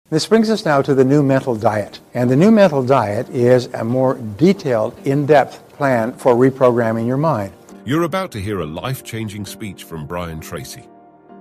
This brings us now to the new mental diet. And the new mental diet is a more detailed, in-depth plan for reprogramming your mind. You're about to hear a life-changing speech from Brian Tracy.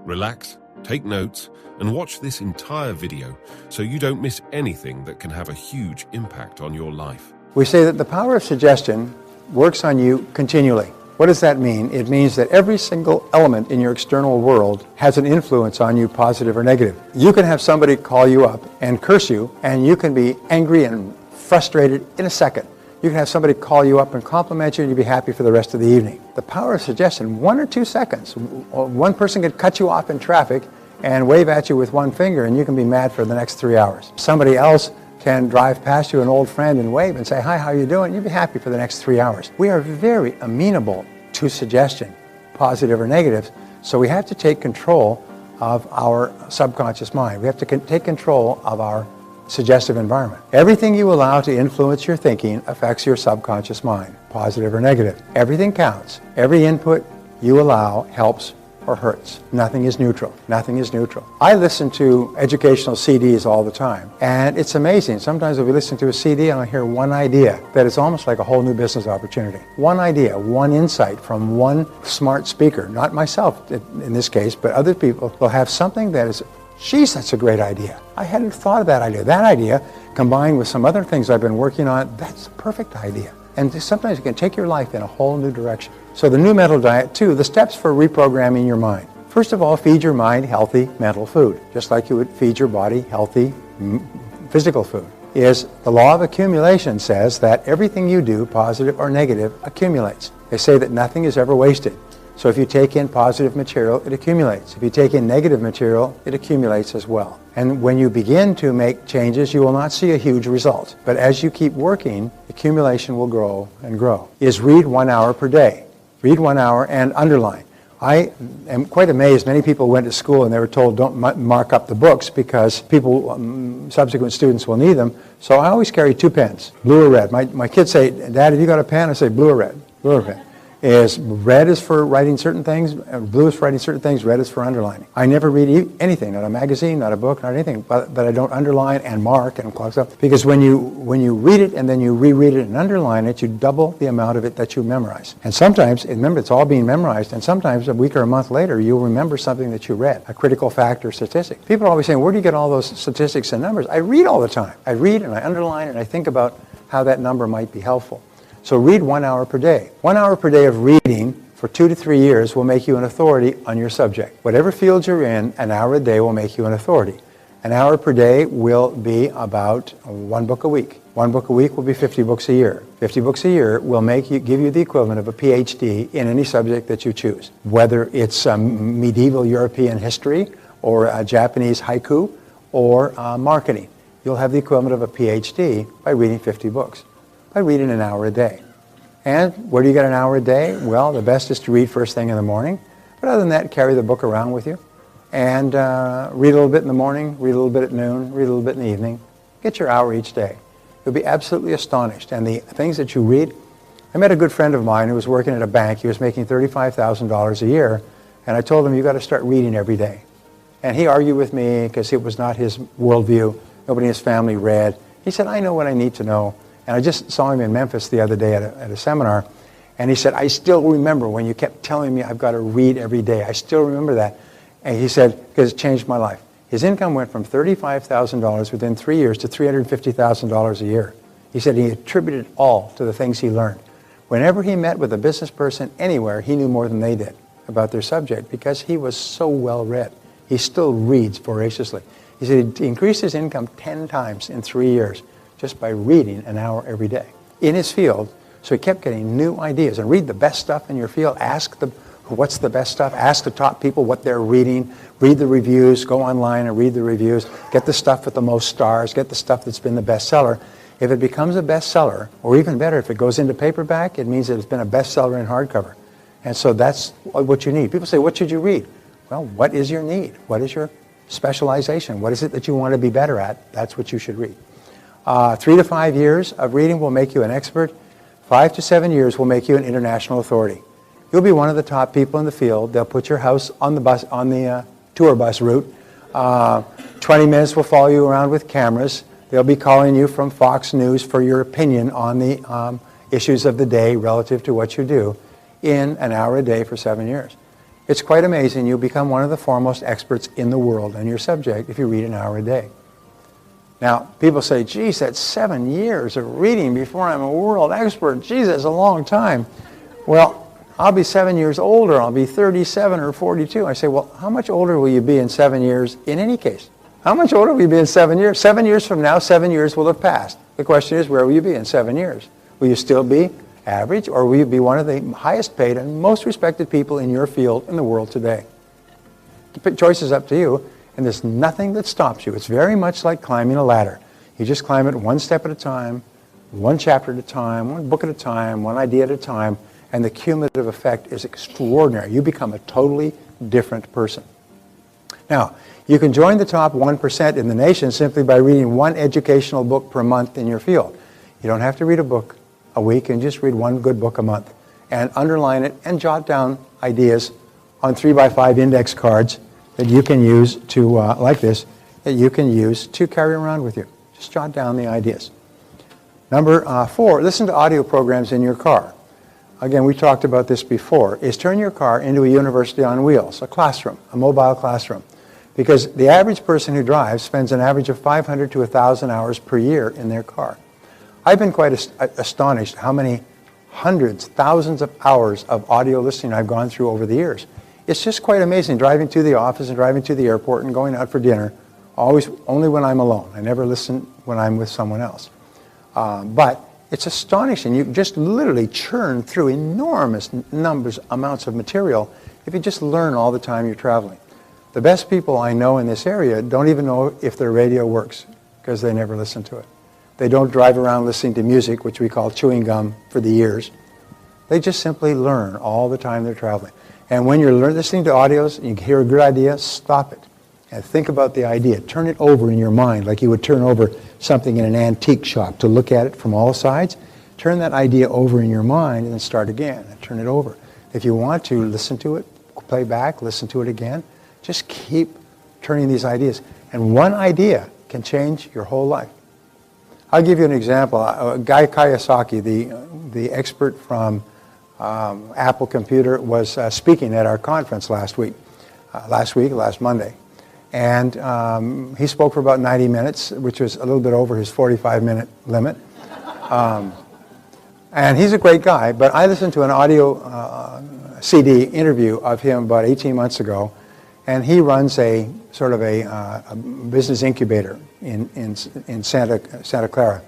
Relax, take notes, and watch this entire video so you don't miss anything that can have a huge impact on your life. We say that the power of suggestion works on you continually. What does that mean? It means that every single element in your external world has an influence on you, positive or negative. You can have somebody call you up and curse you, and you can be angry and frustrated in a second. You can have somebody call you up and compliment you, and you'll be happy for the rest of the evening. The power of suggestion, 1 or 2 seconds. One person could cut you off in traffic and wave at you with one finger, and you can be mad for the next 3 hours. Somebody else can drive past you, an old friend, and wave and say, "Hi, how you doing?" You'll be happy for the next 3 hours. We are very amenable to suggestion, positive or negative, so we have to take control of our subconscious mind. We have to take control of our suggestive environment. Everything you allow to influence your thinking affects your subconscious mind, positive or negative. Everything counts. Every input you allow helps or hurts. Nothing is neutral. Nothing is neutral. I listen to educational CDs all the time, and it's amazing. Sometimes if we listen to a CD and I hear one idea that is almost like a whole new business opportunity. One idea, one insight from one smart speaker, not myself in this case, but other people will have something that is, geez, that's a great idea. I hadn't thought of that idea. That idea, combined with some other things I've been working on, that's a perfect idea. And sometimes it can take your life in a whole new direction. So the new mental diet, too, the steps for reprogramming your mind. First of all, feed your mind healthy mental food, just like you would feed your body healthy physical food. Is the law of accumulation says that everything you do, positive or negative, accumulates. They say that nothing is ever wasted. So if you take in positive material, it accumulates. If you take in negative material, it accumulates as well. And when you begin to make changes, you will not see a huge result. But as you keep working, accumulation will grow and grow. Is read 1 hour per day. Read 1 hour and underline. I am quite amazed. Many people went to school and they were told don't mark up the books because people, subsequent students will need them. So I always carry 2 pens, blue or red. My kids say, "Dad, have you got a pen?" I say, "Blue or red?" Blue or red. Red is for writing certain things, blue is for writing certain things, red is for underlining. I never read anything, not a magazine, not a book, not anything, but I don't underline and mark and close up. Because when you read it and then you reread it and underline it, you double the amount of it that you memorize. And sometimes, remember, it's all being memorized, and sometimes a week or a month later, you'll remember something that you read, a critical fact or statistic. People are always saying, where do you get all those statistics and numbers? I read all the time. I read and I underline and I think about how that number might be helpful. So read 1 hour per day. 1 hour per day of reading for 2 to 3 years will make you an authority on your subject. Whatever field you're in, an hour a day will make you an authority. An hour per day will be about 1 book a week. 1 book a week will be 50 books a year. 50 books a year will give you the equivalent of a PhD in any subject that you choose. Whether it's medieval European history or Japanese haiku or marketing. You'll have the equivalent of a PhD by reading 50 books. By reading an hour a day. And where do you get an hour a day? Well, the best is to read first thing in the morning. But other than that, carry the book around with you. And read a little bit in the morning, read a little bit at noon, read a little bit in the evening. Get your hour each day. You'll be absolutely astonished. And the things that you read, I met a good friend of mine who was working at a bank. He was making $35,000 a year. And I told him, you've got to start reading every day. And he argued with me because it was not his worldview. Nobody in his family read. He said, I know what I need to know. And I just saw him in Memphis the other day at a seminar, and he said, I still remember when you kept telling me I've got to read every day. I still remember that. And he said, because it changed my life. His income went from $35,000 within 3 years to $350,000 a year. He said he attributed it all to the things he learned. Whenever he met with a business person anywhere, he knew more than they did about their subject because he was so well read. He still reads voraciously. He said he increased his income 10 times in 3 years. Just by reading an hour every day in his field. So he kept getting new ideas. And read the best stuff in your field. Ask what's the best stuff. Ask the top people what they're reading. Read the reviews. Go online and read the reviews. Get the stuff with the most stars. Get the stuff that's been the bestseller. If it becomes a bestseller, or even better, if it goes into paperback, it means that it's been a bestseller in hardcover. And so that's what you need. People say, what should you read? Well, what is your need? What is your specialization? What is it that you want to be better at? That's what you should read. 3 to 5 years of reading will make you an expert. 5 to 7 years will make you an international authority. You'll be one of the top people in the field. They'll put your house on the bus, on the tour bus route. 20 minutes will follow you around with cameras. They'll be calling you from Fox News for your opinion on the issues of the day relative to what you do in an hour a day for 7 years. It's quite amazing. You'll become one of the foremost experts in the world on your subject if you read an hour a day. Now, people say, geez, that's 7 years of reading before I'm a world expert. Geez, that's a long time. Well, I'll be 7 years older. I'll be 37 or 42. I say, well, how much older will you be in 7 years in any case? How much older will you be in 7 years? 7 years from now, 7 years will have passed. The question is, where will you be in 7 years? Will you still be average, or will you be one of the highest paid and most respected people in your field in the world today? The choice is up to you, and there's nothing that stops you. It's very much like climbing a ladder. You just climb it one step at a time, one chapter at a time, one book at a time, one idea at a time, and the cumulative effect is extraordinary. You become a totally different person. Now, you can join the top 1% in the nation simply by reading one educational book per month in your field. You don't have to read a book a week, and just read one good book a month and underline it and jot down ideas on 3x5 index cards that you can use to, like this, that you can use to carry around with you. Just jot down the ideas. Number 4, listen to audio programs in your car. Again, we talked about this before, is turn your car into a university on wheels, a classroom, a mobile classroom. Because the average person who drives spends an average of 500 to 1,000 hours per year in their car. I've been quite astonished how many hundreds, thousands of hours of audio listening I've gone through over the years. It's just quite amazing, driving to the office and driving to the airport and going out for dinner, always only when I'm alone. I never listen when I'm with someone else. But it's astonishing. You just literally churn through enormous amounts of material if you just learn all the time you're traveling. The best people I know in this area don't even know if their radio works because they never listen to it. They don't drive around listening to music, which we call chewing gum, for the ears. They just simply learn all the time they're traveling. And when you're listening to audios, you hear a good idea, stop it. And think about the idea. Turn it over in your mind like you would turn over something in an antique shop to look at it from all sides. Turn that idea over in your mind and then start again and turn it over. If you want to listen to it, play back, listen to it again, just keep turning these ideas. And one idea can change your whole life. I'll give you an example. Guy Kawasaki, the expert from Apple Computer, was speaking at our conference last Monday. And he spoke for about 90 minutes, which was a little bit over his 45-minute limit. And he's a great guy, but I listened to an audio CD interview of him about 18 months ago, and he runs a sort of a business incubator in Santa Clara,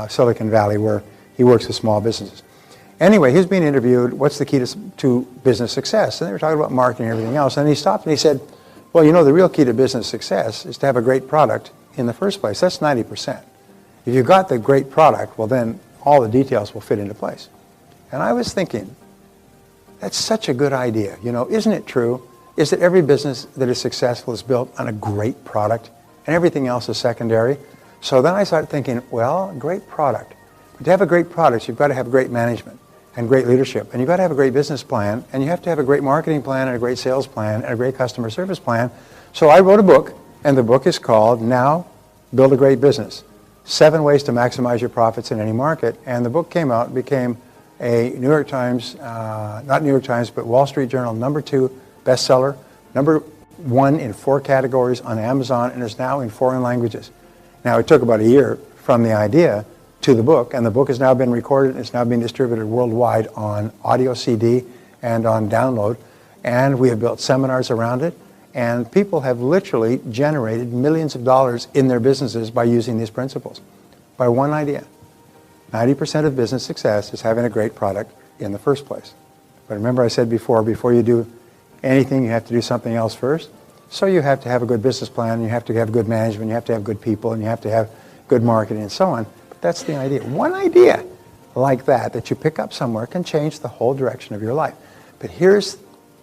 Silicon Valley, where he works with small businesses. Anyway, he was being interviewed, what's the key to business success? And they were talking about marketing and everything else. And he stopped and he said, well, you know, the real key to business success is to have a great product in the first place. That's 90%. If you've got the great product, well, then all the details will fit into place. And I was thinking, that's such a good idea. You know, isn't it true? Is that every business that is successful is built on a great product and everything else is secondary? So then I started thinking, well, great product. But to have a great product, you've got to have great management and great leadership. And you've got to have a great business plan. And you have to have a great marketing plan and a great sales plan and a great customer service plan. So I wrote a book, and the book is called Now Build a Great Business. 7 Ways to Maximize Your Profits in Any Market. And the book came out, became a New York Times, not New York Times, but Wall Street Journal #2 bestseller, #1 in 4 categories on Amazon, and is now in 4 languages. Now, it took about a year from the idea to the book, and the book has now been recorded. It's now being distributed worldwide on audio CD and on download, and we have built seminars around it, and people have literally generated millions of dollars in their businesses by using these principles, by one idea. 90% of business success is having a great product in the first place. But remember I said before you do anything, you have to do something else first. So you have to have a good business plan, you have to have good management, you have to have good people, and you have to have good marketing and so on. But that's the idea. One idea like that you pick up somewhere can change the whole direction of your life. But here's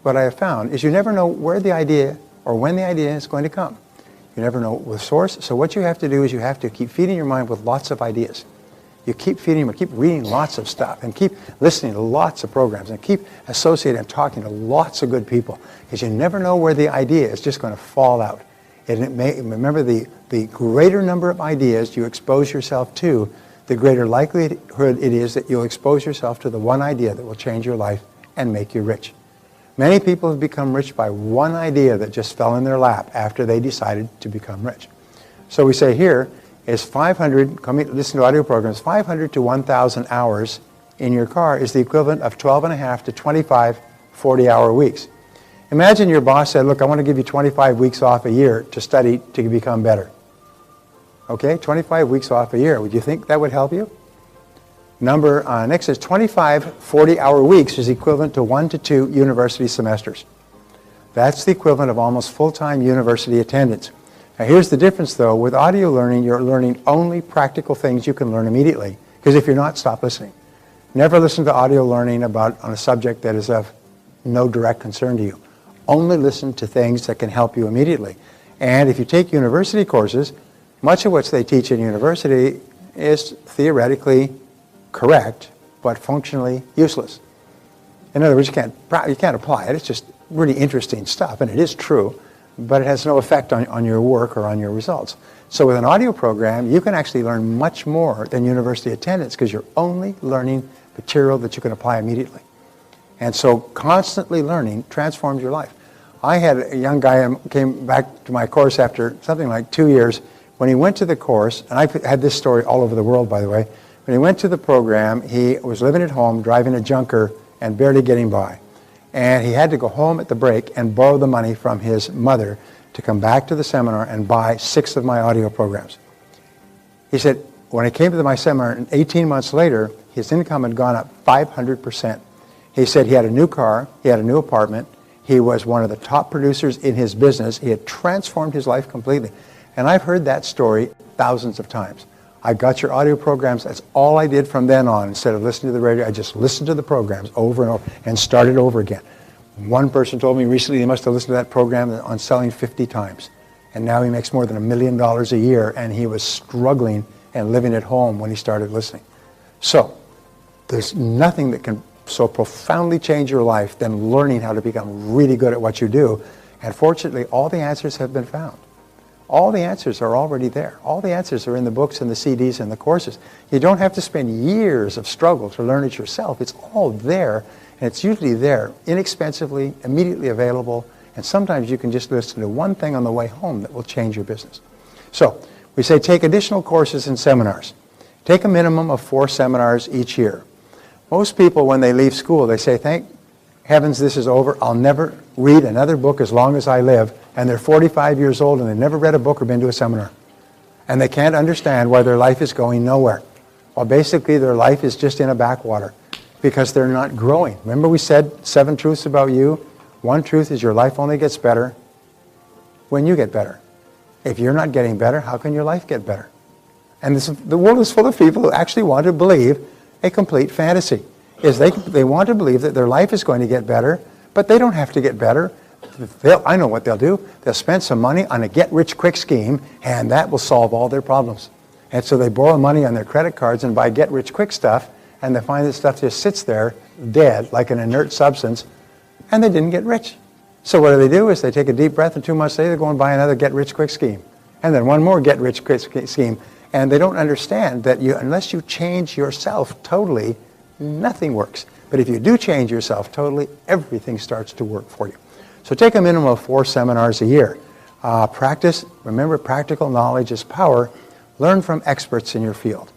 what I have found, is you never know where the idea or when the idea is going to come. You never know the source. So what you have to do is you have to keep feeding your mind with lots of ideas. You keep feeding them, keep reading lots of stuff, and keep listening to lots of programs, and keep associating and talking to lots of good people, because you never know where the idea is just going to fall out. And remember, the greater number of ideas you expose yourself to, the greater likelihood it is that you'll expose yourself to the one idea that will change your life and make you rich. Many people have become rich by one idea that just fell in their lap after they decided to become rich. So we say here is 500, listen to audio programs, 500 to 1,000 hours in your car is the equivalent of 12 and a half to 25 40-hour weeks. Imagine your boss said, look, I want to give you 25 weeks off a year to study to become better. Okay, 25 weeks off a year. Would you think that would help you? Next is 25 40-hour weeks is equivalent to 1 to 2 university semesters. That's the equivalent of almost full-time university attendance. Now here's the difference though. With audio learning, you're learning only practical things you can learn immediately. Because if you're not, stop listening. Never listen to audio learning on a subject that is of no direct concern to you. Only listen to things that can help you immediately. And if you take university courses, much of what they teach in university is theoretically correct, but functionally useless. In other words, you can't apply it. It's just really interesting stuff, and it is true, but it has no effect on your work or on your results. So with an audio program, you can actually learn much more than university attendance because you're only learning material that you can apply immediately. And so constantly learning transforms your life. I had a young guy who came back to my course after something like 2 years. When he went to the course, and I've had this story all over the world, by the way, when he went to the program, he was living at home, driving a junker, and barely getting by. And he had to go home at the break and borrow the money from his mother to come back to the seminar and buy 6 of my audio programs. He said, when he came to my seminar, 18 months later, his income had gone up 500%. He said he had a new car, he had a new apartment, he was one of the top producers in his business, he had transformed his life completely. And I've heard that story thousands of times. I got your audio programs, that's all I did from then on. Instead of listening to the radio, I just listened to the programs over and over and started over again. One person told me recently he must have listened to that program on selling 50 times. And now he makes more than $1 million a year, and he was struggling and living at home when he started listening. So, there's nothing that can so profoundly change your life than learning how to become really good at what you do. And fortunately, all the answers have been found. All the answers are already there. All the answers are in the books and the CDs and the courses. You don't have to spend years of struggle to learn it yourself. It's all there, and it's usually there, inexpensively, immediately available, and sometimes you can just listen to one thing on the way home that will change your business. So, we say take additional courses and seminars. Take a minimum of 4 seminars each year. Most people, when they leave school, they say, thank heavens this is over. I'll never read another book as long as I live. And they're 45 years old and they've never read a book or been to a seminar. And they can't understand why their life is going nowhere. Well, basically their life is just in a backwater because they're not growing. Remember we said 7 truths about you? One truth is your life only gets better when you get better. If you're not getting better, how can your life get better? And the world is full of people who actually want to believe a complete fantasy. They want to believe that their life is going to get better, but they don't have to get better. I know what they'll do. They'll spend some money on a get-rich-quick scheme, and that will solve all their problems. And so they borrow money on their credit cards and buy get-rich-quick stuff, and they find that stuff just sits there dead, like an inert substance, and they didn't get rich. So what do? Is they take a deep breath, and 2 months later, they go and buy another get-rich-quick scheme, and then one more get-rich-quick scheme. And they don't understand that unless you change yourself totally, nothing works. But if you do change yourself totally, everything starts to work for you. So take a minimum of 4 seminars a year. Practice. Remember, practical knowledge is power. Learn from experts in your field.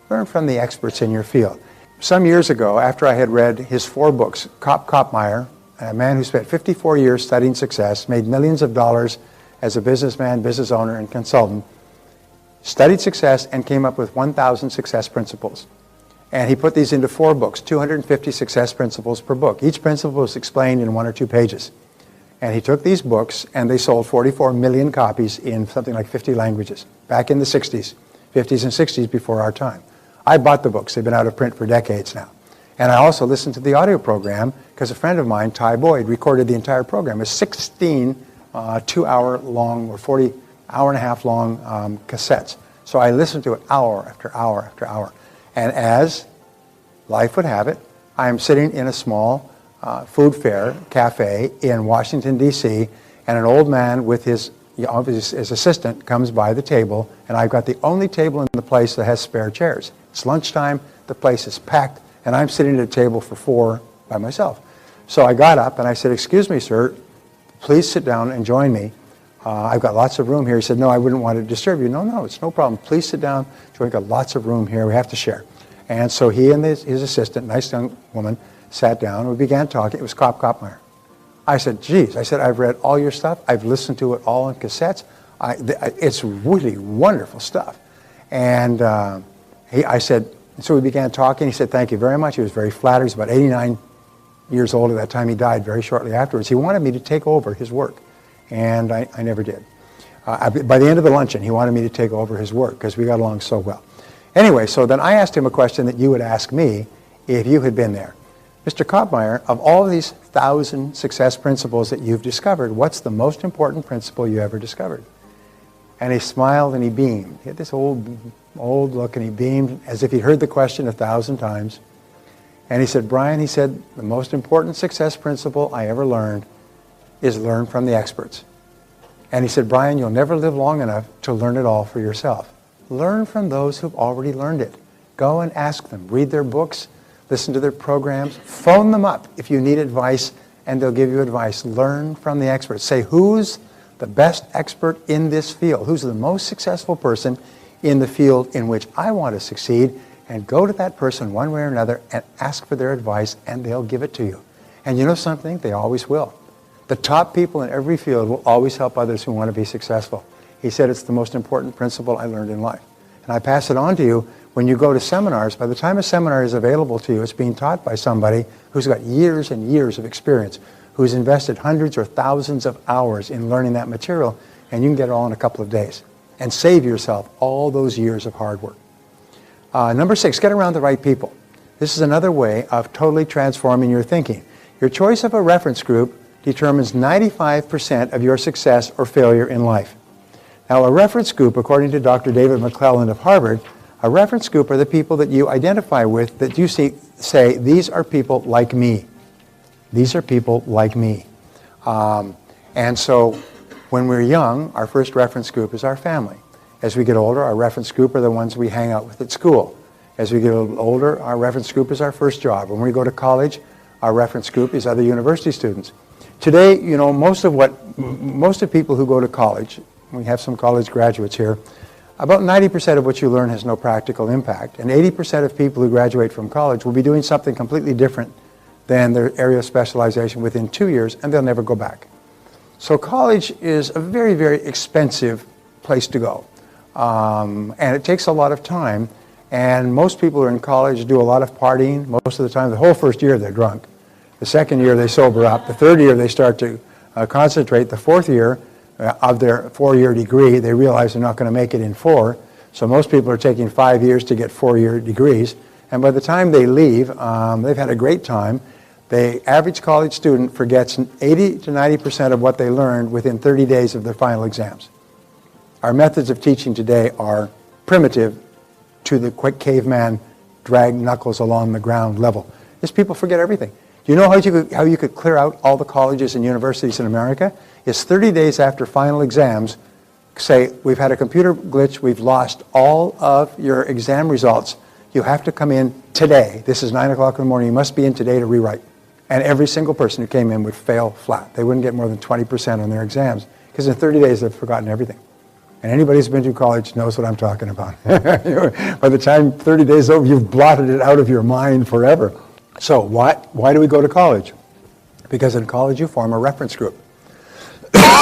Learn from the experts in your field. Some years ago, after I had read his 4 books, Kopmeyer, a man who spent 54 years studying success, made millions of dollars as a businessman, business owner, and consultant, studied success and came up with 1,000 success principles. And he put these into 4 books, 250 success principles per book. Each principle was explained in 1 or 2 pages. And he took these books and they sold 44 million copies in something like 50 languages back in the 60s, 50s and 60s before our time. I bought the books. They've been out of print for decades now. And I also listened to the audio program because a friend of mine, Ty Boyd, recorded the entire program. It was 16 2-hour-long or 40 hour-and-a-half long cassettes. So I listened to it hour after hour after hour. And as life would have it, I am sitting in a small food fair cafe in Washington, D.C., and an old man with his his assistant comes by the table, and I've got the only table in the place that has spare chairs. It's lunchtime, the place is packed, and I'm sitting at a table for 4 by myself. So I got up and I said, "Excuse me, sir, please sit down and join me. I've got lots of room here." He said, "No, I wouldn't want to disturb you." "No, it's no problem. Please sit down. We've got lots of room here. We have to share." And so he and his assistant, nice young woman, sat down and we began talking. It was Kopmeyer. I said, "Geez," I said, "I've read all your stuff. I've listened to it all on cassettes. It's really wonderful stuff." And I said, so we began talking. He said, "Thank you very much." He was very flattered. He's about 89 years old at that time. He died very shortly afterwards. He wanted me to take over his work, and I never did. By the end of the luncheon, he wanted me to take over his work because we got along so well. Anyway, so then I asked him a question that you would ask me if you had been there. "Mr. Kopmeyer, of all of these 1,000 success principles that you've discovered, what's the most important principle you ever discovered?" And he smiled and he beamed. He had this old look, and he beamed as if he'd heard the question 1,000 times. And he said, "Brian," he said, "the most important success principle I ever learned is learn from the experts." And he said, "Brian, you'll never live long enough to learn it all for yourself. Learn from those who've already learned it. Go and ask them. Read their books. Listen to their programs. Phone them up if you need advice, and they'll give you advice. Learn from the experts. Say, who's the best expert in this field? Who's the most successful person in the field in which I want to succeed? And go to that person one way or another and ask for their advice, and they'll give it to you." And you know something? They always will. The top people in every field will always help others who want to be successful. He said it's the most important principle I learned in life. And I pass it on to you when you go to seminars. By the time a seminar is available to you, it's being taught by somebody who's got years and years of experience, who's invested hundreds or thousands of hours in learning that material, and you can get it all in a couple of days and save yourself all those years of hard work. Number 6, get around the right people. This is another way of totally transforming your thinking. Your choice of a reference group determines 95% of your success or failure in life. Now, a reference group, according to Dr. David McClelland of Harvard, a reference group are the people that you identify with, that you say, "These are people like me. These are people like me." And so when we're young, our first reference group is our family. As we get older, our reference group are the ones we hang out with at school. As we get older, our reference group is our first job. When we go to college, our reference group is other university students. Today, you know, most of people who go to college, we have some college graduates here, about 90% of what you learn has no practical impact. And 80% of people who graduate from college will be doing something completely different than their area of specialization within 2 years, and they'll never go back. So college is a very, very expensive place to go. And it takes a lot of time, and most people who are in college do a lot of partying. Most of the time, the whole first year they're drunk. The second year they sober up. The third year they start to concentrate. The fourth year of their 4-year degree, they realize they're not going to make it in 4. So most people are taking 5 years to get 4-year degrees. And by the time they leave, they've had a great time. The average college student forgets 80 to 90% of what they learned within 30 days of their final exams. Our methods of teaching today are primitive to the quick caveman drag knuckles along the ground level. These people forget everything. Do you know how you could clear out all the colleges and universities in America? It's 30 days after final exams, say, "We've had a computer glitch, we've lost all of your exam results. You have to come in today. This is 9 o'clock in the morning. You must be in today to rewrite." And every single person who came in would fail flat. They wouldn't get more than 20% on their exams because in 30 days they've forgotten everything. And anybody who's been to college knows what I'm talking about. By the time 30 days is over, you've blotted it out of your mind forever. So why do we go to college? Because in college you form a reference group.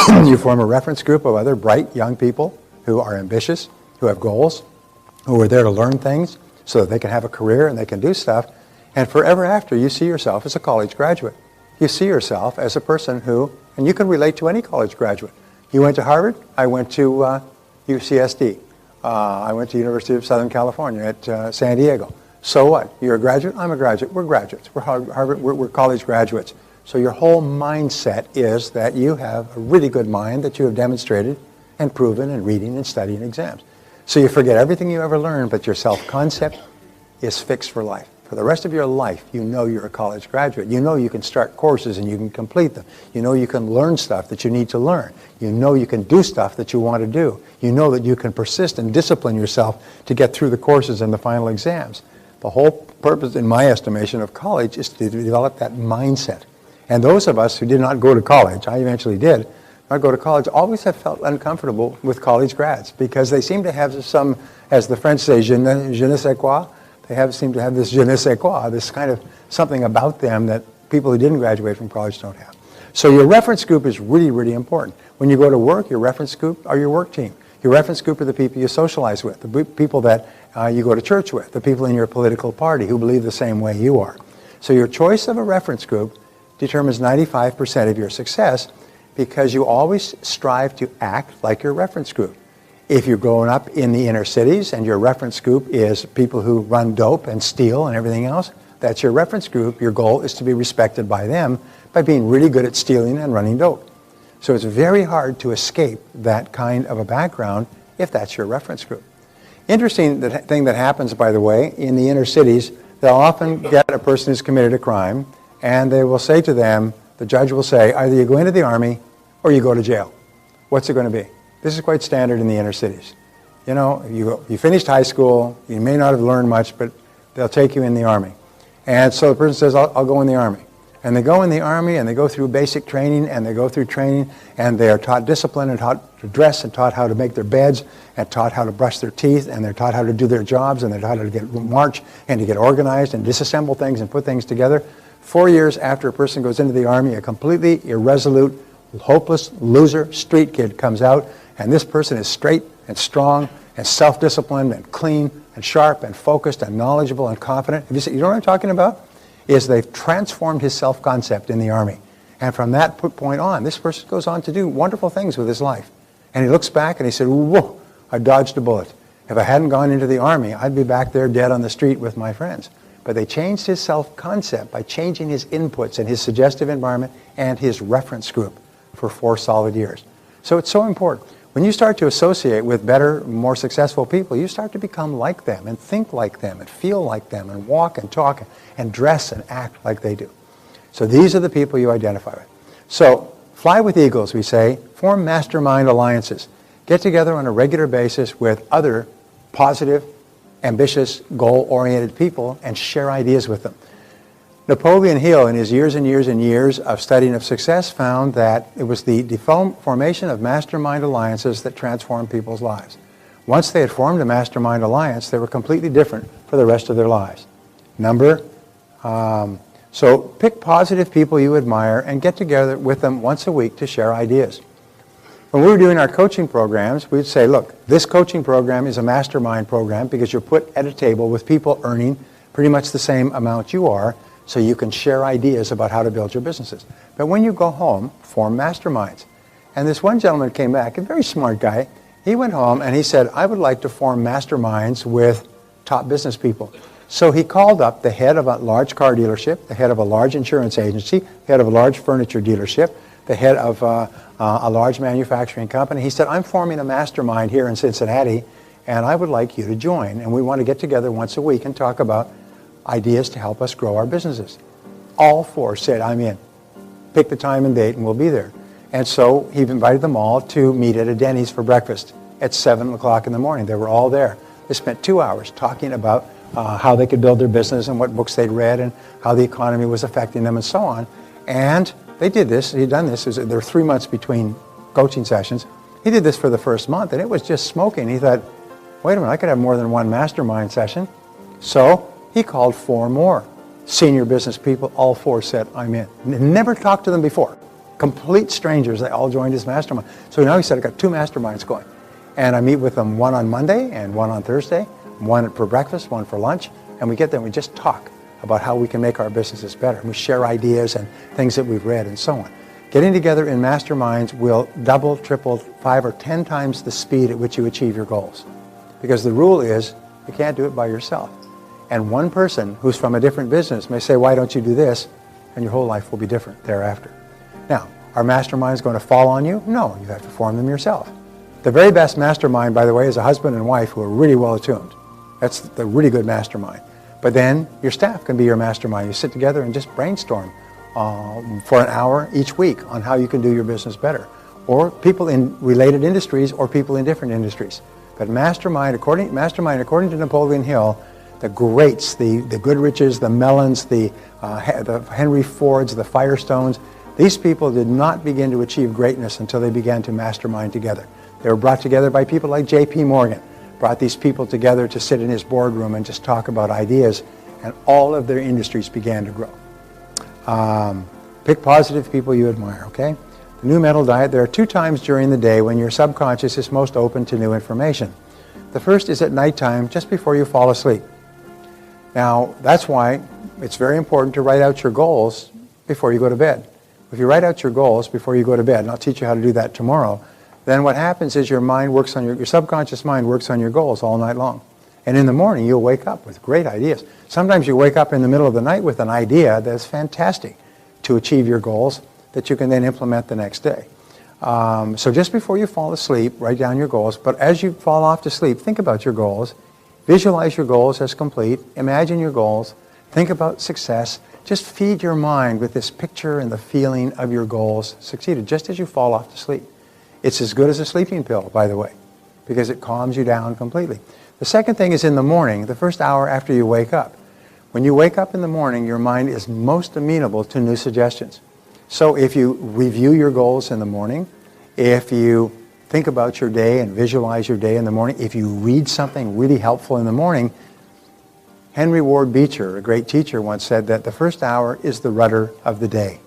You form a reference group of other bright young people who are ambitious, who have goals, who are there to learn things so that they can have a career and they can do stuff. And forever after, you see yourself as a college graduate. You see yourself as a person who, and you can relate to any college graduate. You went to Harvard, I went to UCSD. I went to University of Southern California at San Diego. So what? You're a graduate? I'm a graduate. We're graduates. We're Harvard. We're college graduates. So your whole mindset is that you have a really good mind that you have demonstrated and proven in reading and studying exams. So you forget everything you ever learned, but your self-concept is fixed for life. For the rest of your life, you know you're a college graduate. You know you can start courses and you can complete them. You know you can learn stuff that you need to learn. You know you can do stuff that you want to do. You know that you can persist and discipline yourself to get through the courses and the final exams. The whole purpose, in my estimation, of college is to develop that mindset. And those of us who did not go to college, I eventually did, not go to college, always have felt uncomfortable with college grads because they seem to have some, as the French say, je ne sais quoi. They seem to have this je ne sais quoi, this kind of something about them that people who didn't graduate from college don't have. So your reference group is really, really important. When you go to work, your reference group are your work team. Your reference group are the people you socialize with, the people that you go to church with, the people in your political party who believe the same way you are. So your choice of a reference group determines 95% of your success because you always strive to act like your reference group. If you're growing up in the inner cities and your reference group is people who run dope and steal and everything else, that's your reference group. Your goal is to be respected by them by being really good at stealing and running dope. So it's very hard to escape that kind of a background if that's your reference group. Interesting thing that happens, by the way, in the inner cities, they'll often get a person who's committed a crime and they will say to them, the judge will say, either you go into the army or you go to jail. What's it going to be? This is quite standard in the inner cities. You know, you finished high school, you may not have learned much, but they'll take you in the army. And so the person says, I'll go in the army. And they go in the army and they go through basic training and they go through training and they are taught discipline and taught to dress and taught how to make their beds and taught how to brush their teeth and they're taught how to do their jobs and they're taught how to march and to get organized and disassemble things and put things together. 4 years after a person goes into the army, a completely irresolute, hopeless, loser, street kid comes out, and this person is straight and strong and self-disciplined and clean and sharp and focused and knowledgeable and confident. You know what I'm talking about? Is they've transformed his self-concept in the army. And from that point on, this person goes on to do wonderful things with his life. And he looks back and he said, whoa, I dodged a bullet. If I hadn't gone into the army, I'd be back there dead on the street with my friends. But they changed his self-concept by changing his inputs and his suggestive environment and his reference group for 4 solid years. So it's so important. When you start to associate with better, more successful people, you start to become like them and think like them and feel like them and walk and talk and dress and act like they do. So these are the people you identify with. So fly with eagles, we say. Form mastermind alliances. Get together on a regular basis with other positive, ambitious, goal-oriented people and share ideas with them. Napoleon Hill, in his years and years and years of studying of success, found that it was the formation of mastermind alliances that transformed people's lives. Once they had formed a mastermind alliance, they were completely different for the rest of their lives. So pick positive people you admire and get together with them once a week to share ideas. When we were doing our coaching programs, we'd say, look, this coaching program is a mastermind program because you're put at a table with people earning pretty much the same amount you are, so you can share ideas about how to build your businesses. But when you go home, form masterminds. And this one gentleman came back, a very smart guy. He went home and he said, I would like to form masterminds with top business people. So he called up the head of a large car dealership, the head of a large insurance agency, the head of a large furniture dealership, the head of a large manufacturing company. He said, I'm forming a mastermind here in Cincinnati, and I would like you to join. And we want to get together once a week and talk about ideas to help us grow our businesses. All 4 said, I'm in. Pick the time and date and we'll be there. And so he invited them all to meet at a Denny's for breakfast at 7 o'clock in the morning. They were all there. They spent 2 hours talking about how they could build their business and what books they'd read and how the economy was affecting them and so on. And they did this. He'd done this. There were 3 months between coaching sessions. He did this for the first month and it was just smoking. He thought, wait a minute, I could have more than one mastermind session. So he called 4 more senior business people. All 4 said, I'm in. Never talked to them before. Complete strangers. They all joined his mastermind. So now he said, I've got 2 masterminds going. And I meet with them, one on Monday and one on Thursday, one for breakfast, one for lunch. And we get there and we just talk about how we can make our businesses better. And we share ideas and things that we've read and so on. Getting together in masterminds will double, triple, 5 or 10 times the speed at which you achieve your goals. Because the rule is you can't do it by yourself. And one person who's from a different business may say, why don't you do this? And your whole life will be different thereafter. Now, are masterminds going to fall on you? No, you have to form them yourself. The very best mastermind, by the way, is a husband and wife who are really well attuned. That's the really good mastermind. But then your staff can be your mastermind. You sit together and just brainstorm for an hour each week on how you can do your business better. Or people in related industries or people in different industries. But mastermind, according to Napoleon Hill, the greats, the Goodriches, the Mellons, the Henry Fords, the Firestones, these people did not begin to achieve greatness until they began to mastermind together. They were brought together by people like J.P. Morgan, brought these people together to sit in his boardroom and just talk about ideas, and all of their industries began to grow. Pick positive people you admire, okay? The new mental diet, there are 2 times during the day when your subconscious is most open to new information. The first is at nighttime, just before you fall asleep. Now, that's why it's very important to write out your goals before you go to bed. If you write out your goals before you go to bed, and I'll teach you how to do that tomorrow, then what happens is your subconscious mind works on your goals all night long. And in the morning, you'll wake up with great ideas. Sometimes you wake up in the middle of the night with an idea that's fantastic to achieve your goals that you can then implement the next day. So just before you fall asleep, write down your goals. But as you fall off to sleep, think about your goals. Visualize your goals as complete. Imagine your goals. Think about success. Just feed your mind with this picture and the feeling of your goals succeeded, just as you fall off to sleep. It's as good as a sleeping pill, by the way, because it calms you down completely. The second thing is in the morning, the first hour after you wake up. When you wake up in the morning, your mind is most amenable to new suggestions. So if you review your goals in the morning, if you think about your day and visualize your day in the morning, if you read something really helpful in the morning, Henry Ward Beecher, a great teacher, once said that the first hour is the rudder of the day.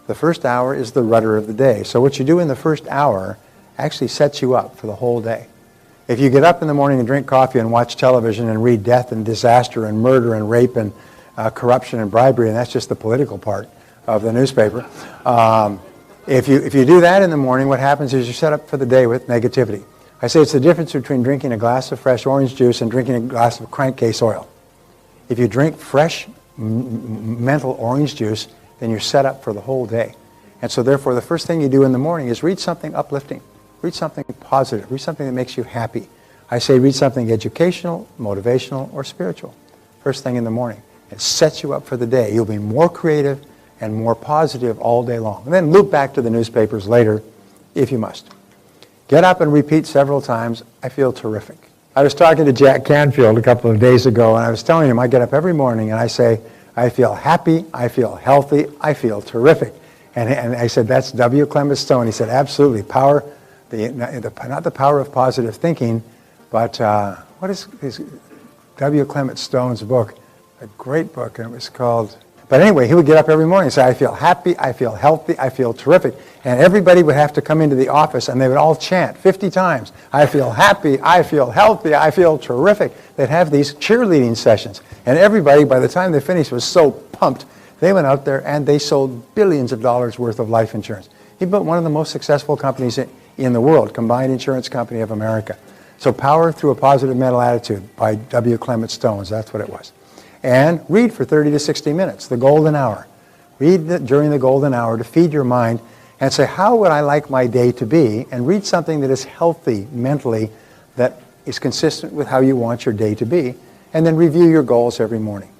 The first hour is the rudder of the day. So what you do in the first hour actually sets you up for the whole day. If you get up in the morning and drink coffee and watch television and read death and disaster and murder and rape and corruption and bribery, and that's just the political part of the newspaper, if you do that in the morning, what happens is you're set up for the day with negativity. I say it's the difference between drinking a glass of fresh orange juice and drinking a glass of crankcase oil. If you drink fresh mental orange juice, then you're set up for the whole day. And so therefore, the first thing you do in the morning is read something uplifting. Read something positive. Read something that makes you happy. I say read something educational, motivational, or spiritual. First thing in the morning. It sets you up for the day. You'll be more creative and more positive all day long. And then loop back to the newspapers later, if you must. Get up and repeat several times, I feel terrific. I was talking to Jack Canfield a couple of days ago, and I was telling him I get up every morning and I say, I feel happy, I feel healthy, I feel terrific. And I said, that's W. Clement Stone. He said, absolutely. Power, not the power of positive thinking, but what is W. Clement Stone's book? A great book, and it was called... But anyway, he would get up every morning and say, I feel happy, I feel healthy, I feel terrific. And everybody would have to come into the office and they would all chant 50 times, I feel happy, I feel healthy, I feel terrific. They'd have these cheerleading sessions. And everybody, by the time they finished, was so pumped. They went out there and they sold billions of dollars worth of life insurance. He built one of the most successful companies in the world, Combined Insurance Company of America. So Power Through a Positive Mental Attitude by W. Clement Stone, that's what it was. And read for 30 to 60 minutes, the golden hour. Read during the golden hour to feed your mind and say, how would I like my day to be? And read something that is healthy mentally, that is consistent with how you want your day to be. And then review your goals every morning.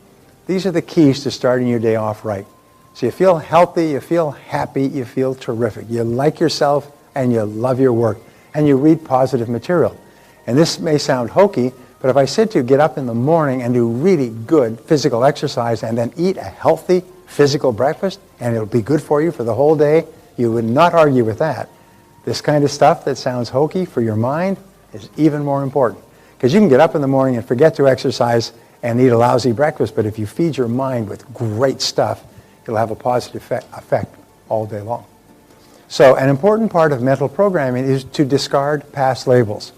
These are the keys to starting your day off right. So you feel healthy, you feel happy, you feel terrific. You like yourself and you love your work. And you read positive material. And this may sound hokey, but if I said to you, get up in the morning and do really good physical exercise and then eat a healthy physical breakfast, and it'll be good for you for the whole day, you would not argue with that. This kind of stuff that sounds hokey for your mind is even more important. Because you can get up in the morning and forget to exercise and eat a lousy breakfast, but if you feed your mind with great stuff, it'll have a positive effect all day long. So an important part of mental programming is to discard past labels.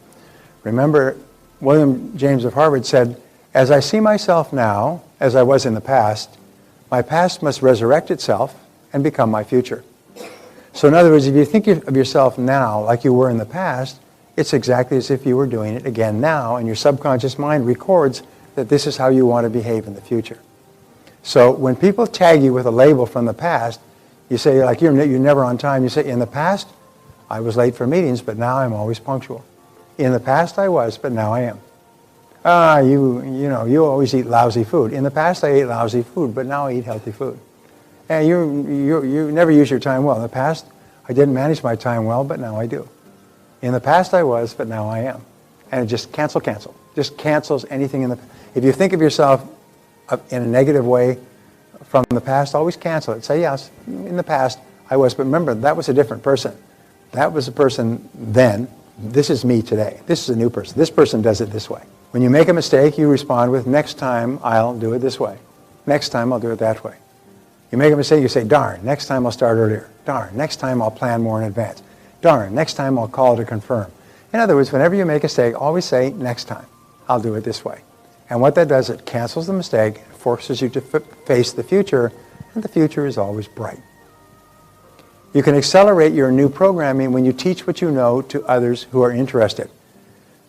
Remember, William James of Harvard said, as I see myself now, as I was in the past, my past must resurrect itself and become my future. So in other words, if you think of yourself now like you were in the past, it's exactly as if you were doing it again now, and your subconscious mind records that this is how you want to behave in the future. So when people tag you with a label from the past, you say, like, you're never on time. You say, in the past, I was late for meetings, but now I'm always punctual. In the past I was, but now I am. You always eat lousy food. In the past, I ate lousy food, but now I eat healthy food. And you never use your time well. In the past, I didn't manage my time well, but now I do. In the past, I was, but now I am. And it just cancel. Just cancels anything in the. If you think of yourself in a negative way from the past, always cancel it. Say, yes, in the past, I was, but remember, that was a different person. That was a person then. This is me today. This is a new person. This person does it this way. When you make a mistake, you respond with, next time I'll do it this way. Next time I'll do it that way. You make a mistake, you say, darn, next time I'll start earlier. Darn, next time I'll plan more in advance. Darn, next time I'll call to confirm. In other words, whenever you make a mistake, always say, next time I'll do it this way. And what that does, it cancels the mistake, forces you to face the future, and the future is always bright. You can accelerate your new programming when you teach what you know to others who are interested.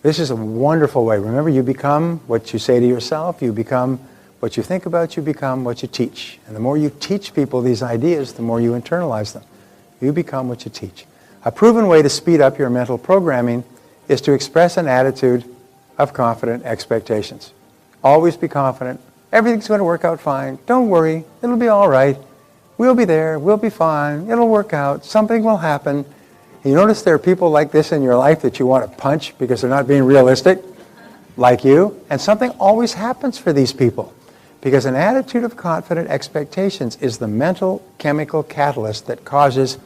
This is a wonderful way. Remember, you become what you say to yourself, you become what you think about, you become what you teach. And the more you teach people these ideas, the more you internalize them. You become what you teach. A proven way to speed up your mental programming is to express an attitude of confident expectations. Always be confident. Everything's going to work out fine. Don't worry. It'll be all right. We'll be there. We'll be fine. It'll work out. Something will happen. You notice there are people like this in your life that you want to punch because they're not being realistic, like you. And something always happens for these people. Because an attitude of confident expectations is the mental chemical catalyst that causes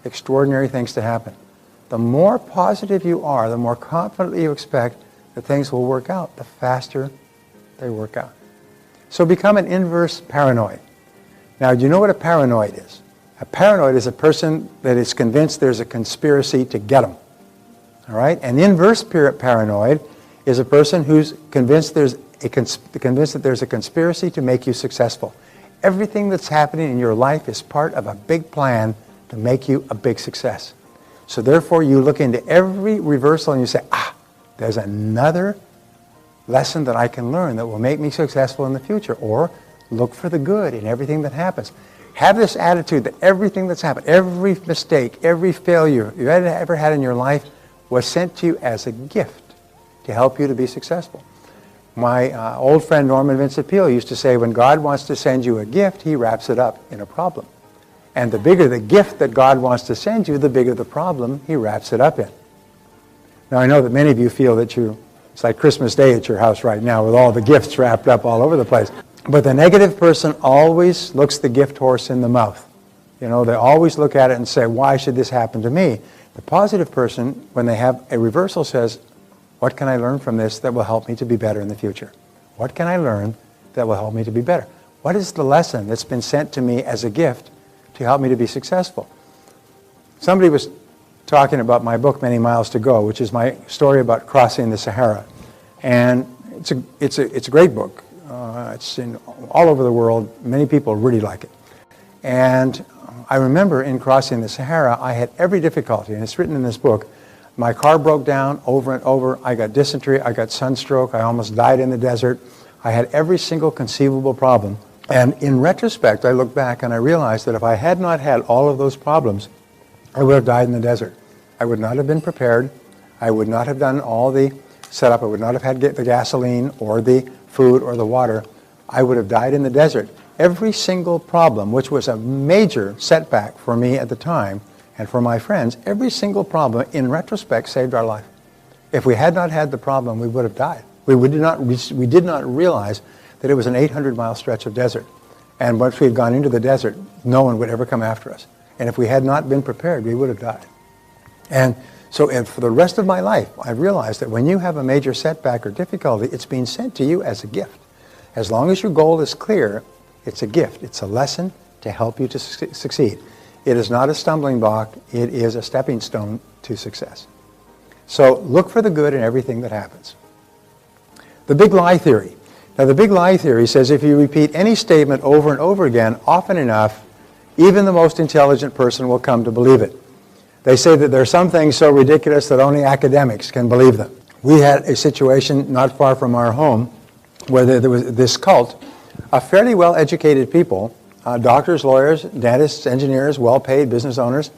extraordinary things to happen. The more positive you are, the more confidently you expect that things will work out, the faster they work out. So become an inverse paranoid. Now, do you know what a paranoid is? A paranoid is a person that is convinced there's a conspiracy to get them. All right? An inverse paranoid is a person who's convinced that there's a conspiracy to make you successful. Everything that's happening in your life is part of a big plan to make you a big success. So therefore, you look into every reversal and you say, there's another lesson that I can learn that will make me successful in the future. Or look for the good in everything that happens. Have this attitude that everything that's happened, every mistake, every failure you ever had in your life was sent to you as a gift to help you to be successful. My old friend Norman Vincent Peale used to say, when God wants to send you a gift, he wraps it up in a problem. And the bigger the gift that God wants to send you, the bigger the problem he wraps it up in. Now, I know that many of you feel that it's like Christmas Day at your house right now with all the gifts wrapped up all over the place. But the negative person always looks the gift horse in the mouth. They always look at it and say, why should this happen to me? The positive person, when they have a reversal, says, what can I learn from this that will help me to be better in the future? What can I learn that will help me to be better? What is the lesson that's been sent to me as a gift to help me to be successful? Somebody was talking about my book, Many Miles to Go, which is my story about crossing the Sahara. And it's a great book. It's in all over the world. Many people really like it. And I remember in crossing the Sahara, I had every difficulty, and it's written in this book. My car broke down over and over. I got dysentery. I got sunstroke. I almost died in the desert. I had every single conceivable problem. And in retrospect, I look back and I realized that if I had not had all of those problems, I would have died in the desert. I would not have been prepared. I would not have done all the setup. I would not have had the gasoline or the food or the water. I would have died in the desert. Every single problem, which was a major setback for me at the time and for my friends, every single problem, in retrospect, saved our life. If we had not had the problem, we would have died. We did not realize that it was an 800-mile stretch of desert. And once we had gone into the desert, no one would ever come after us. And if we had not been prepared, we would have died. And so for the rest of my life, I realized that when you have a major setback or difficulty, it's being sent to you as a gift. As long as your goal is clear, it's a gift. It's a lesson to help you to succeed. It is not a stumbling block. It is a stepping stone to success. So look for the good in everything that happens. The big lie theory. Now, the big lie theory says if you repeat any statement over and over again often enough, even the most intelligent person will come to believe it. They say that there are some things so ridiculous that only academics can believe them. We had a situation not far from our home where there was this cult of fairly well-educated people, doctors, lawyers, dentists, engineers, well-paid business owners,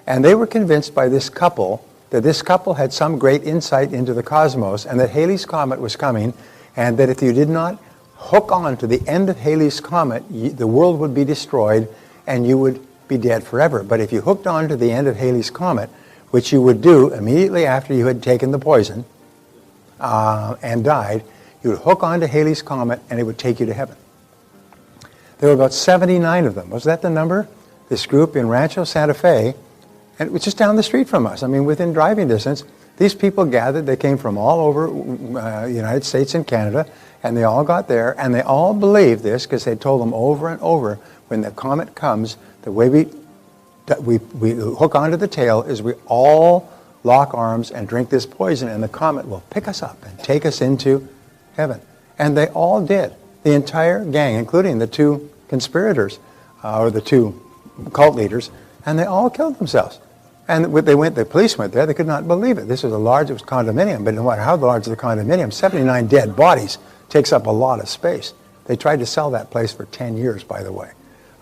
and they were convinced by this couple that this couple had some great insight into the cosmos and that Halley's Comet was coming, and that if you did not hook on to the end of Halley's Comet, the world would be destroyed and you would be dead forever. But if you hooked on to the end of Halley's Comet, which you would do immediately after you had taken the poison and died, you would hook on to Halley's Comet and it would take you to heaven. There were about 79 of them. Was that the number? This group in Rancho Santa Fe, and it was just down the street from us. I mean, within driving distance. These people gathered. They came from all over the United States and Canada, and they all got there, and they all believed this because they told them over and over, when the comet comes, the way we hook onto the tail is we all lock arms and drink this poison, and the comet will pick us up and take us into heaven. And they all did. The entire gang, including the two conspirators, or the two cult leaders, and they all killed themselves. And the police went there, they could not believe it. This was it was condominium, but no matter how large the condominium, 79 dead bodies takes up a lot of space. They tried to sell that place for 10 years, by the way.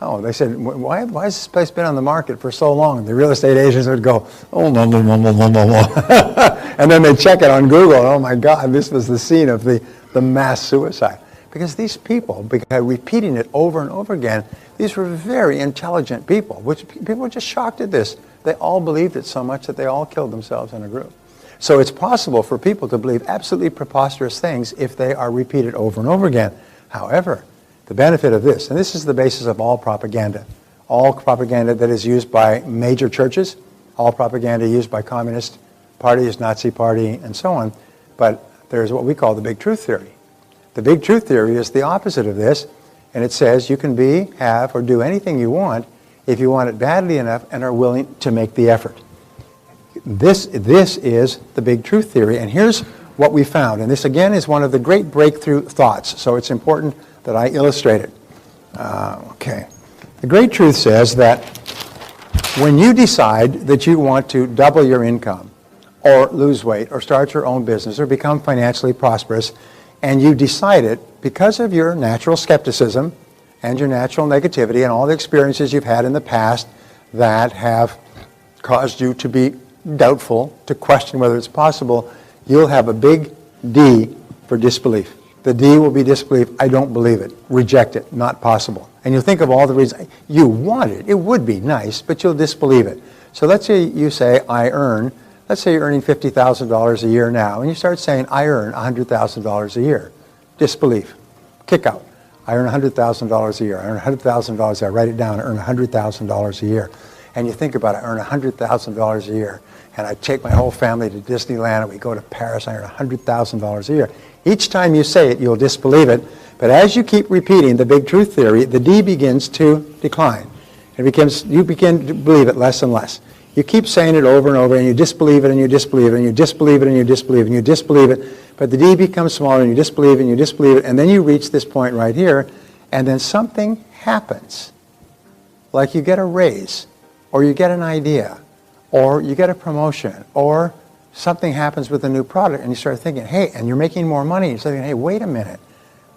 Oh, they said, why has this place been on the market for so long? And the real estate agents would go, oh, no, no, no, no, no, no, no. And then they'd check it on Google, and oh my God, this was the scene of the mass suicide. Because these people, by repeating it over and over again, these were very intelligent people, which people were just shocked at this. They all believed it so much that they all killed themselves in a group. So it's possible for people to believe absolutely preposterous things if they are repeated over and over again. However, the benefit of this, and this is the basis of all propaganda that is used by major churches, all propaganda used by communist parties, Nazi party, and so on, but there's what we call the big truth theory. The big truth theory is the opposite of this, and it says you can be, have, or do anything you want if you want it badly enough and are willing to make the effort. This is the big truth theory, and here's what we found. And this, again, is one of the great breakthrough thoughts, so it's important that I illustrate it. Okay. The great truth says that when you decide that you want to double your income or lose weight or start your own business or become financially prosperous, and you decide it because of your natural skepticism and your natural negativity and all the experiences you've had in the past that have caused you to be doubtful, to question whether it's possible, you'll have a big D for disbelief. The D will be disbelief. I don't believe it. Reject it. Not possible. And you'll think of all the reasons. You want it. It would be nice, but you'll disbelieve it. So let's say you say, let's say you're earning $50,000 a year now, and you start saying, I earn $100,000 a year. Disbelief. Kick out. I earn $100,000 a year. I earn $100,000 a year. I write it down. I earn $100,000 a year. And you think about it, I earn $100,000 a year. And I take my whole family to Disneyland, and we go to Paris. I earn $100,000 a year. Each time you say it, you'll disbelieve it. But as you keep repeating the big truth theory, the D begins to decline. You begin to believe it less and less. You keep saying it over and over, and you disbelieve it, and you disbelieve it, and you disbelieve it, and you disbelieve it, and you disbelieve it. But the D becomes smaller, and you disbelieve it, and you disbelieve it, and then you reach this point right here, and then something happens. Like you get a raise, or you get an idea, or you get a promotion, or something happens with a new product, and you start thinking, hey, and you're making more money. You're thinking, hey, wait a minute,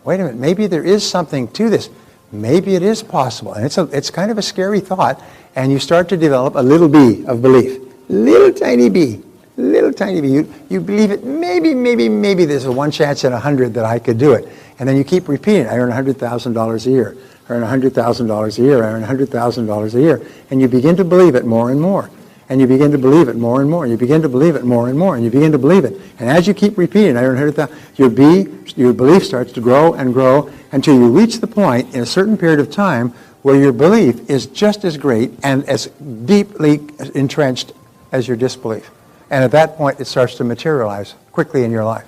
maybe there is something to this. Maybe it is possible. And it's kind of a scary thought, and you start to develop a little B of belief. Little tiny B. You believe it, maybe there's a one chance in 100 that I could do it. And then you keep repeating, I earn $100,000 a year. I earn $100,000 a year. I earn $100,000 a year. And you begin to believe it more and more. And you begin to believe it more and more. And you begin to believe it more and more. And you begin to believe it. And as you keep repeating, I earn $100,000, your belief starts to grow and grow until you reach the point in a certain period of time where your belief is just as great and as deeply entrenched as your disbelief. And at that point, it starts to materialize quickly in your life.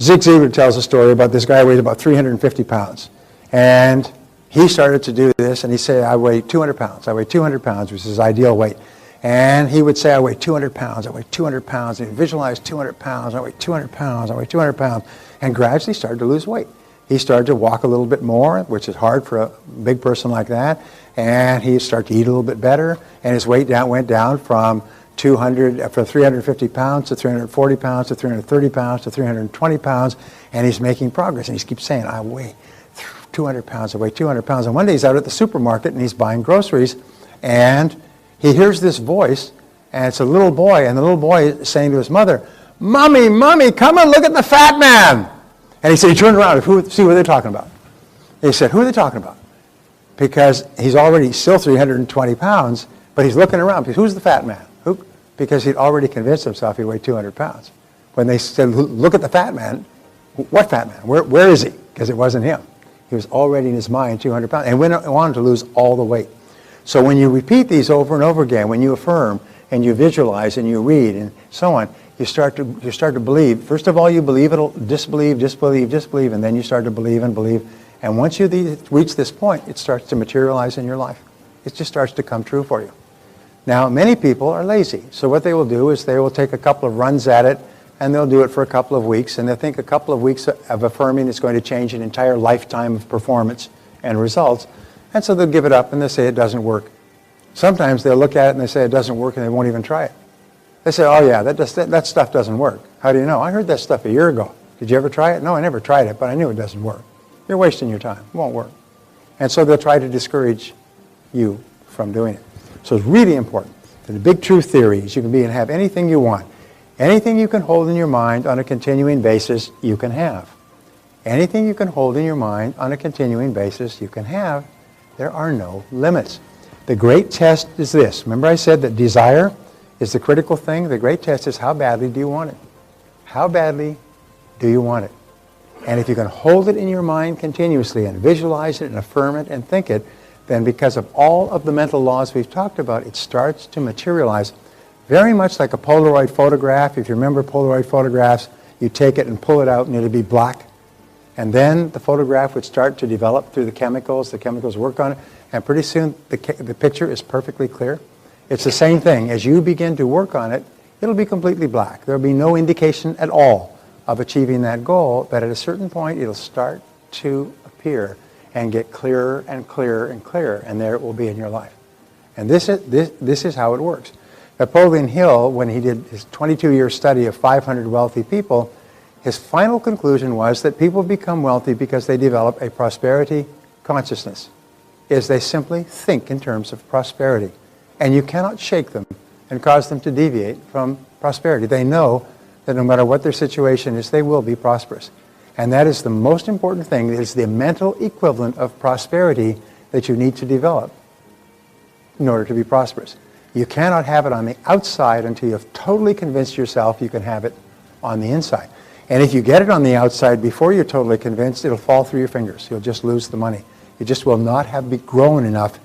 Zig Ziglar tells a story about this guy who weighed about 350 pounds. And he started to do this, and he said, I weigh 200 pounds. I weigh 200 pounds, which is his ideal weight. And he would say, I weigh 200 pounds. I weigh 200 pounds. And he'd visualize 200 pounds. I weigh 200 pounds. I weigh 200 pounds. And gradually started to lose weight. He started to walk a little bit more, which is hard for a big person like that. And he started to eat a little bit better. And his weight went down from 350 pounds to 340 pounds to 330 pounds to 320 pounds. And he's making progress. And he keeps saying, I weigh 200 pounds. I weigh 200 pounds. And one day he's out at the supermarket and he's buying groceries. And he hears this voice. And it's a little boy, and the little boy is saying to his mother, "Mommy, Mommy, come and look at the fat man." And he said, he turned around, see what they're talking about. He said, "Who are they talking about?" Because he's already still 320 pounds, but he's looking around. Because who's the fat man? Who? Because he'd already convinced himself he weighed 200 pounds. When they said, "Look at the fat man," what fat man? Where is he? Because it wasn't him. He was already in his mind 200 pounds and went on to lose all the weight. So when you repeat these over and over again, when you affirm and you visualize and you read and so on, you start to believe. First of all, you believe it'll disbelieve, and then you start to believe and believe. And once you reach this point, it starts to materialize in your life. It just starts to come true for you. Now, many people are lazy. So what they will do is they will take a couple of runs at it, and they'll do it for a couple of weeks, and they'll think a couple of weeks of affirming is going to change an entire lifetime of performance and results. And so they'll give it up and they'll say it doesn't work. Sometimes they'll look at it and they say it doesn't work and they won't even try it. They say, "Oh yeah, that stuff doesn't work." How do you know? "I heard that stuff a year ago. Did you ever try it?" "No, I never tried it, but I knew it doesn't work." You're wasting your time. It won't work. And so they'll try to discourage you from doing it. So it's really important. The big truth theory is you can be and have anything you want. Anything you can hold in your mind on a continuing basis, you can have. Anything you can hold in your mind on a continuing basis, you can have. There are no limits. The great test is this. Remember I said that desire is the critical thing? The great test is how badly do you want it? How badly do you want it? And if you can hold it in your mind continuously and visualize it and affirm it and think it, then because of all of the mental laws we've talked about, it starts to materialize very much like a Polaroid photograph. If you remember Polaroid photographs, you take it and pull it out and it'll be black. And then the photograph would start to develop through the chemicals work on it, and pretty soon the picture is perfectly clear. It's the same thing. As you begin to work on it, it'll be completely black. There'll be no indication at all of achieving that goal, but at a certain point it'll start to appear and get clearer and clearer and clearer, and there it will be in your life. And this is how it works. Napoleon Hill, when he did his 22-year study of 500 wealthy people, his final conclusion was that people become wealthy because they develop a prosperity consciousness, is they simply think in terms of prosperity. And you cannot shake them and cause them to deviate from prosperity. They know that no matter what their situation is, they will be prosperous. And that is the most important thing. It is the mental equivalent of prosperity that you need to develop in order to be prosperous. You cannot have it on the outside until you have totally convinced yourself you can have it on the inside. And if you get it on the outside before you're totally convinced, it'll fall through your fingers. You'll just lose the money. You just will not have grown enough